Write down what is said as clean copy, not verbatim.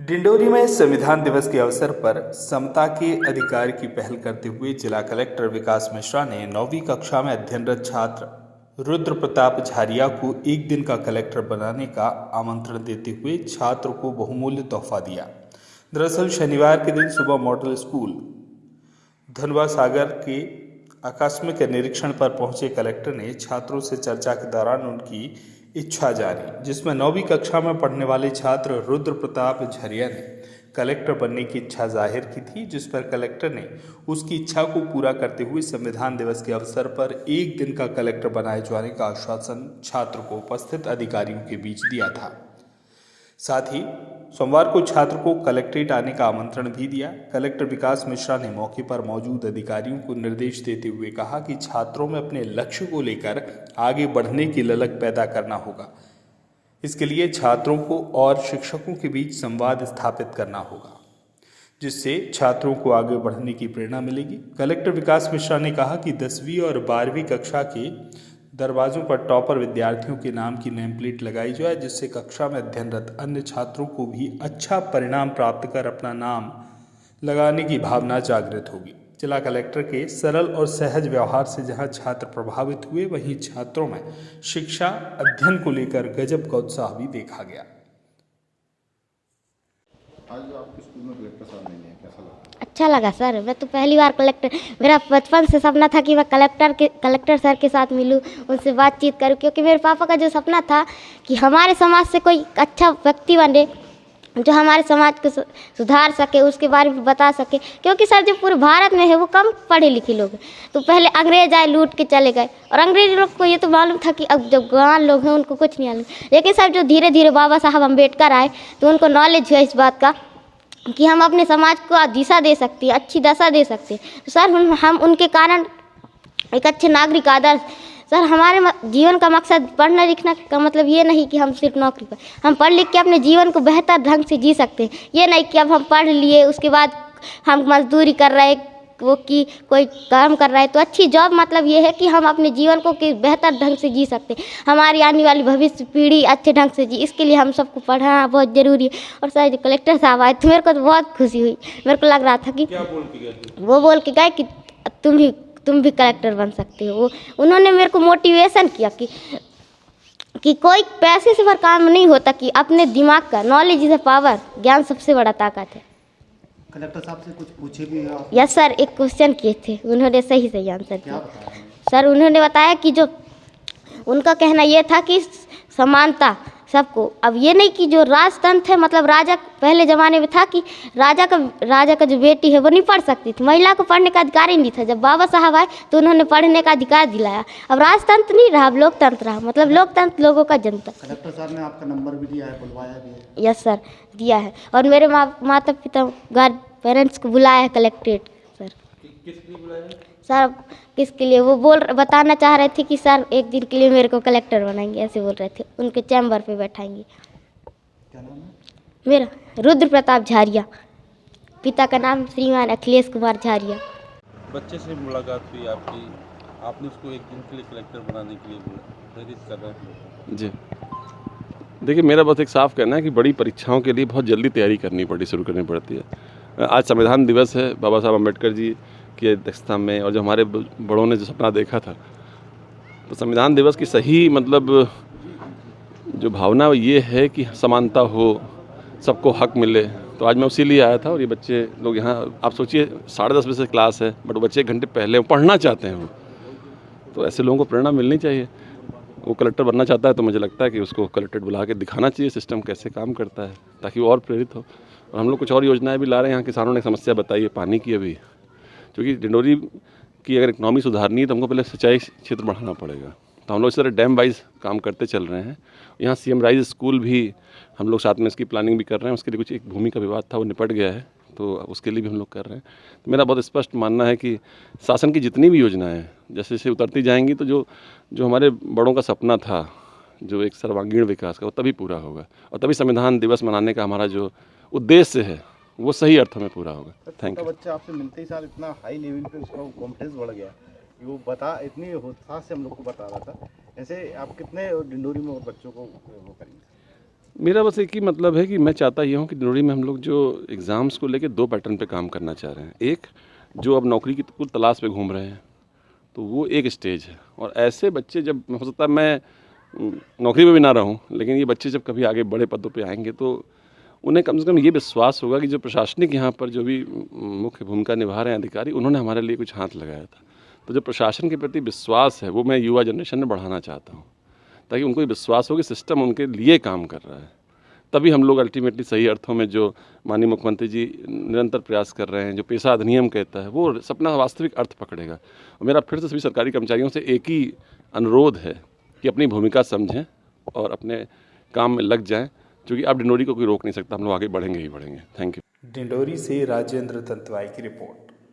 डिंडोरी में संविधान दिवस के अवसर पर समता के अधिकार की पहल करते हुए जिला कलेक्टर विकास मिश्रा ने 9वीं कक्षा में अध्ययनरत छात्र रुद्र प्रताप झारिया को एक दिन का कलेक्टर बनाने का आमंत्रण देते हुए छात्र को बहुमूल्य तोहफा दिया। दरअसल शनिवार के दिन सुबह मॉडल स्कूल धनवा सागर के आकस्मिक निरीक्षण पर पहुंचे कलेक्टर ने छात्रों से चर्चा के दौरान उनकी इच्छा जानी, जिसमें 9वीं कक्षा में पढ़ने वाले छात्र रुद्र प्रताप झरिया ने कलेक्टर बनने की इच्छा जाहिर की थी, जिस पर कलेक्टर ने उसकी इच्छा को पूरा करते हुए संविधान दिवस के अवसर पर एक दिन का कलेक्टर बनाए जाने का आश्वासन छात्र को उपस्थित अधिकारियों के बीच दिया था। साथ ही सोमवार को छात्र को कलेक्ट्रेट आने का आमंत्रण भी दिया। कलेक्टर विकास मिश्रा ने मौके पर मौजूद अधिकारियों को निर्देश देते हुए कहा कि छात्रों में अपने लक्ष्य को लेकर आगे बढ़ने की ललक पैदा करना होगा। इसके लिए छात्रों को और शिक्षकों के बीच संवाद स्थापित करना होगा, जिससे छात्रों को आगे बढ़ने की प्रेरणा मिलेगी। कलेक्टर विकास मिश्रा ने कहा कि 10वीं और 12वीं कक्षा के दरवाजों पर टॉपर विद्यार्थियों के नाम की नेम प्लेट लगाई जाए, जिससे कक्षा में अध्ययनरत अन्य छात्रों को भी अच्छा परिणाम प्राप्त कर अपना नाम लगाने की भावना जागृत होगी। जिला कलेक्टर के सरल और सहज व्यवहार से जहां छात्र प्रभावित हुए, वहीं छात्रों में शिक्षा अध्ययन को लेकर गजब का उत्साह भी देखा गया। आज आपके स्कूल में कलेक्टर साहब नहीं है, कैसा लगा? अच्छा लगा सर। मैं तो पहली बार मेरा बचपन से सपना था कि मैं कलेक्टर सर के साथ मिलूं, उनसे बातचीत करूं, क्योंकि मेरे पापा का जो सपना था कि हमारे समाज से कोई अच्छा व्यक्ति बने जो हमारे समाज को सुधार सके, उसके बारे में बता सके। क्योंकि सर जो पूरे भारत में है वो कम पढ़े लिखे लोग हैं, तो पहले अंग्रेज आए लूट के चले गए, और अंग्रेज लोग को ये तो मालूम था कि अब जो गवान लोग हैं उनको कुछ नहीं मालूम। लेकिन सर जो धीरे धीरे बाबा साहब अम्बेडकर आए तो उनको नॉलेज हुआ इस बात का कि हम अपने समाज को दिशा दे सकते हैं, अच्छी दशा दे सकते हैं। तो सर हम उनके कारण एक अच्छे नागरिक आदर्श। सर हमारे जीवन का मकसद पढ़ना लिखना का मतलब ये नहीं कि हम सिर्फ नौकरी पर, हम पढ़ लिख के अपने जीवन को बेहतर ढंग से जी सकते हैं। ये नहीं कि अब हम पढ़ लिए उसके बाद हम मजदूरी कर रहे हैं, वो कि कोई काम कर रहा है, तो अच्छी जॉब मतलब ये है कि हम अपने जीवन को बेहतर ढंग से जी सकते हैं, हमारी आने वाली भविष्य पीढ़ी अच्छे ढंग से जी। इसके लिए हम सबको पढ़ाना बहुत ज़रूरी है। और सर जो कलेक्टर साहब आए तो मेरे को तो बहुत खुशी हुई। मेरे को लग रहा था कि क्या बोल के गए? वो बोल के गए कि तुम भी कलेक्टर बन सकते हो। उन्होंने मेरे को मोटिवेशन किया कि कोई पैसे से पर काम नहीं होता, कि अपने दिमाग का नॉलेज इज अ पावर, ज्ञान सबसे बड़ा ताकत है। कलेक्टर साहब से कुछ पूछे भी आप? यस सर, एक क्वेश्चन किए थे, उन्होंने सही आंसर क्या दिया। बताया? सर उन्होंने बताया कि जो उनका कहना ये था कि समानता सबको, अब ये नहीं कि जो राजतंत्र है, मतलब राजा पहले ज़माने में था कि राजा का जो बेटी है वो नहीं पढ़ सकती थी, महिला को पढ़ने का अधिकार ही नहीं था। जब बाबा साहब आए तो उन्होंने पढ़ने का अधिकार दिलाया। अब राजतंत्र नहीं रहा, अब लोकतंत्र रहा, मतलब लोकतंत्र लोगों का जनता। कलेक्टर साहब ने आपका नंबर भी दिया है, बुलवाया भी है? यस सर, दिया है। और मेरे माता पिता पेरेंट्स को बुलाया है कलेक्ट्रेट। सर किस लिए बुलाया? सर किसके लिए वो बताना चाह रहे थे कि सर एक दिन के लिए मेरे को कलेक्टर बनाएंगे, ऐसे बोल रहे थे। उनके चैम्बर पे बैठाएंगे। क्या नाम है? मेरा रुद्र प्रताप झारिया, पिता का नाम श्रीमान अखिलेश कुमार झारिया। बच्चे से मुलाकात हुई आपकी, आपने उसको एक दिन के लिए कलेक्टर बनाने के लिए प्रेरित कर रहे हैं? जी देखिए, मेरा बस एक साफ कहना है कि बड़ी परीक्षाओं के लिए बहुत जल्दी तैयारी शुरू करनी पड़ती है। आज संविधान दिवस है, बाबा साहब अम्बेडकर जी की अध्यक्षता में, और जो हमारे बड़ों ने जो सपना देखा था, तो संविधान दिवस की सही मतलब जो भावना ये है कि समानता हो, सबको हक मिले। तो आज मैं उसी लिए आया था। और ये बच्चे लोग यहाँ, आप सोचिए 10:30 बजे से क्लास है, बट बच्चे 1 घंटे पहले पढ़ना चाहते हैं वो, तो ऐसे लोगों को प्रेरणा मिलनी चाहिए। वो कलेक्टर बनना चाहता है तो मुझे लगता है कि उसको कलेक्ट्रेट बुला के दिखाना चाहिए सिस्टम कैसे काम करता है, ताकि वो और प्रेरित हो। और हम लोग कुछ और योजनाएं भी ला रहे हैं। यहाँ किसानों ने समस्या बताई है पानी की अभी, क्योंकि डिंडोरी की अगर इकनॉमी सुधारनी है तो हमको पहले सिंचाई क्षेत्र बढ़ाना पड़ेगा। तो हम लोग इस तरह डैम वाइज काम करते चल रहे हैं। यहाँ CM राइज स्कूल भी हम लोग साथ में इसकी प्लानिंग भी कर रहे हैं। उसके लिए कुछ एक भूमि का विवाद था, वो निपट गया है, तो उसके लिए भी हम लोग कर रहे हैं। तो मेरा बहुत स्पष्ट मानना है कि शासन की जितनी भी योजनाएं हैं जैसे जैसे उतरती जाएंगी, तो जो हमारे बड़ों का सपना था, जो एक सर्वांगीण विकास का, वो तभी पूरा होगा, और तभी संविधान दिवस मनाने का हमारा जो उद्देश्य है वो सही अर्थों में पूरा होगा। Thank you. बच्चा आपसे मिलते ही साल इतना हाई लेवल पे उसका कॉन्फिडेंस बढ़ गया कि वो इतनी उत्साह से हम लोग को बता रहा था। ऐसे आप कितने डिंडोरी में और बच्चों को वो करेंगे? मेरा बस एक ही मतलब है कि मैं चाहता ये हूँ कि डिंडोरी में हम लोग जो एग्ज़ाम्स को लेके 2 पैटर्न पे काम करना चाह रहे हैं। एक जो अब नौकरी की कुल तलाश पे घूम रहे हैं, तो वो एक स्टेज है। और ऐसे बच्चे जब हो सकता है मैं नौकरी में भी ना रहूं, लेकिन ये बच्चे जब कभी आगे बड़े पदों पे आएंगे तो उन्हें कम से कम ये विश्वास होगा कि जो प्रशासनिक यहाँ पर जो भी मुख्य भूमिका निभा रहे हैं अधिकारी, उन्होंने हमारे लिए कुछ हाथ लगाया था। तो जो प्रशासन के प्रति विश्वास है वो मैं युवा जनरेशन में बढ़ाना चाहता हूँ, ताकि उनको ये विश्वास हो कि सिस्टम उनके लिए काम कर रहा है। तभी हम लोग अल्टीमेटली सही अर्थों में जो माननीय मुख्यमंत्री जी निरंतर प्रयास कर रहे हैं, जो पेशा अधिनियम कहता है, वो सपना वास्तविक अर्थ पकड़ेगा। और मेरा फिर से सभी सरकारी कर्मचारियों से एक ही अनुरोध है कि अपनी भूमिका समझें और अपने काम में लग जाएं, क्योंकि अब डिंडोरी को कोई रोक नहीं सकता। हम लोग आगे बढ़ेंगे ही बढ़ेंगे। Thank you. डिंडोरी से राजेंद्र तंतवाई की रिपोर्ट।